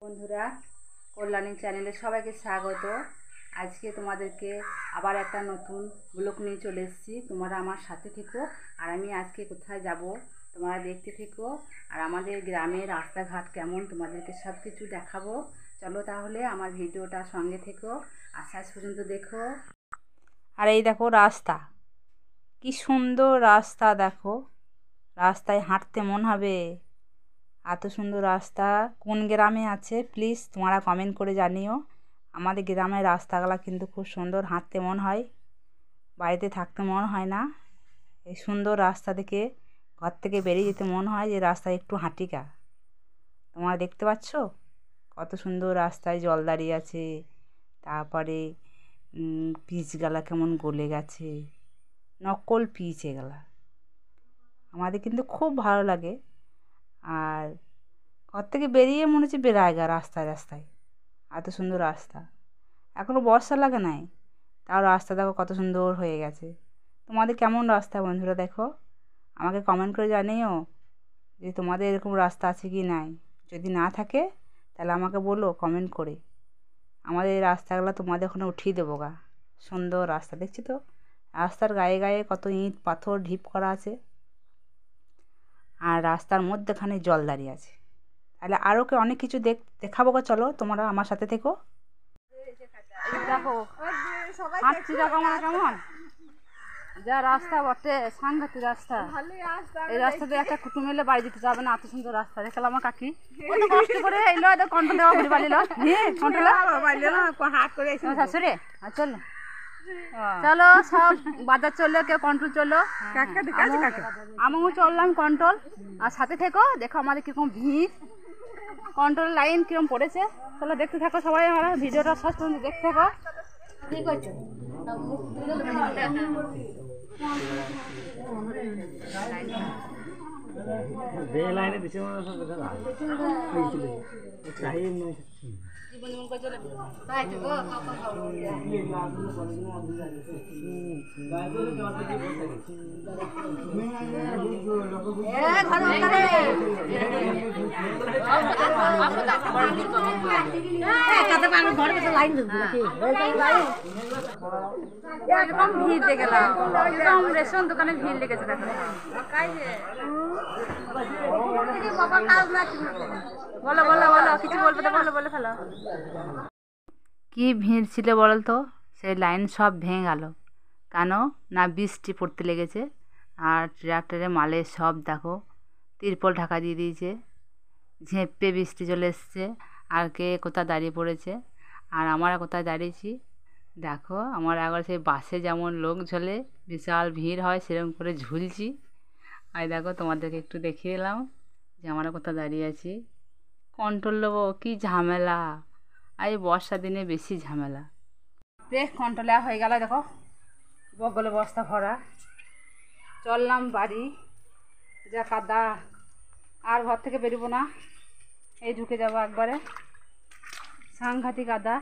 বন্ধুরা, কল্যাণী চ্যানেলে সবাইকে স্বাগত। আজকে তোমাদেরকে আবার একটা নতুন ব্লগ নিয়ে চলে এসেছি। তোমরা আমার সাথে থেকো আর আমি আজকে কোথায় যাব তোমরা দেখতে থেকো। আর আমাদের গ্রামের রাস্তাঘাট কেমন তোমাদেরকে সব কিছু দেখাবো। চলো তাহলে আমার ভিডিওটা সঙ্গে থেকো আর শেষ পর্যন্ত দেখো। আর এই দেখো রাস্তা, কি সুন্দর রাস্তা, দেখো রাস্তায় হাঁটতে মন হবে। এত সুন্দর রাস্তা কোন গ্রামে আছে প্লিজ তোমরা কমেন্ট করে জানিও। আমাদের গ্রামের রাস্তাগুলো কিন্তু খুব সুন্দর, হাঁটতে মন হয়, বাড়িতে থাকতে মন হয় না। এই সুন্দর রাস্তা থেকে ঘর থেকে বেরিয়ে যেতে মন হয় যে রাস্তায় একটু হাঁটিকা। তোমরা দেখতে পাচ্ছ কত সুন্দর রাস্তায় জল দাঁড়িয়ে আছে, তারপরে পিচগুলা কেমন গলে গেছে, নকল পিচ এগুলা। আমাদের কিন্তু খুব ভালো লাগে। আর ঘর থেকে বেরিয়ে মনে হচ্ছে বেড়ায়গা রাস্তায় রাস্তায়, এত সুন্দর রাস্তা। এখনও বর্ষা লাগে নাই, তাও রাস্তা দেখো কত সুন্দর হয়ে গেছে। তোমাদের কেমন রাস্তা বন্ধুরা দেখো, আমাকে কমেন্ট করে জানিও যে তোমাদের এরকম রাস্তা আছে কি নাই। যদি না থাকে তাহলে আমাকে বলো কমেন্ট করে। আমাদের এই রাস্তাগুলো তোমাদের ওখানে উঠিয়ে দেবো গা। সুন্দর রাস্তা দেখছি তো, রাস্তার গায়ে গায়ে কত ইট পাথর ঢিপ করা আছে, আর রাস্তার মধ্যেখানে জল দাঁড়িয়ে আছে। তাহলে আরও অনেক কিছু দেখাবো গো, চলো তোমরা আমার সাথে থেকো। দেখো হাঁটছি, দেখো আমরা কেমন যা রাস্তা বটে, সাংঘাতিক রাস্তা। এই রাস্তা দিয়ে একটা কুটুম এলে বাড়ি যেতে যাবে না, এত সুন্দর রাস্তা। দেখলাম আমার কাকি কত কষ্ট করে এলো, কন্ট্রোল দেওয়া ঘুরে বাড়িল শাশুড়ি। আর চলো চলো সব বাজার চললো, কেউ কন্ট্রোল চললো, আমিও চললাম কন্ট্রোল। আর সাথে থেকো, দেখো আমাদের কিরকম ভিড়, কন্ট্রোল লাইন কিরকম পড়েছে। চলো দেখতে থাকো সবাই, আমরা ভিডিওটা শেষ পর্যন্ত দেখতে থাকো। ঠিক আছে জীবন করে চলে তাই তো গো এরকম ভিড় দেখে গেলাম, এরকম রেশন দোকানে ভিড় লেগেছে। দেখো বলো বলো বলো, কিছু বলবো তো বলো, বলে ফেলো। কি ভিড় ছিল বলো তো, সেই লাইন সব ভেঙে গেল কেন না বৃষ্টি পড়তে লেগেছে। আর ট্রাক্টরে মালের সব দেখো তিরপল ঢাকা দিয়ে দিয়েছে, ঝেঁপে বৃষ্টি চলে এসছে। আর কে কোথায় দাঁড়িয়ে পড়েছে, আর আমরা কোথায় দাঁড়িয়েছি দেখো। আমার একবার সেই বাসে যেমন লোক ঝোলে বিশাল ভিড় হয় সেরকম করে ঝুলছি। আর দেখো তোমাদেরকে একটু দেখিয়ে এলাম যে আমরা কোথায় দাঁড়িয়ে আছি। কন্ট্রোল নেবো কী ঝামেলা, আর এই বর্ষার দিনে বেশি ঝামেলা। ব্রেক কন্ট্রোলে হয়ে গেল, দেখো বগলে বস্তা ভরা। চললাম বাড়ি, যা কাদা, আর ঘর থেকে বেরোবো না, এই ঢুকে যাবো একবারে, সাংঘাতিক কাদা।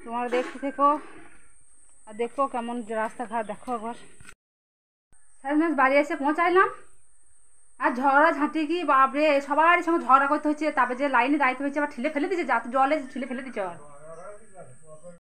তোমরা দেখতে থেকো আর দেখো কেমন রাস্তাঘাট দেখো একবার। শেষমেশ বাড়ি এসে পৌঁছাইলাম, আর ঝগড়া ঝাঁটি কি বাপরে, সবার সঙ্গে ঝগড়া করতে হচ্ছে। তারপরে যে লাইনে দাঁড়িয়ে হয়েছে, আবার ঠেলে ফেলে দিচ্ছে, যা জলে ঠেলে ফেলে দিচ্ছে।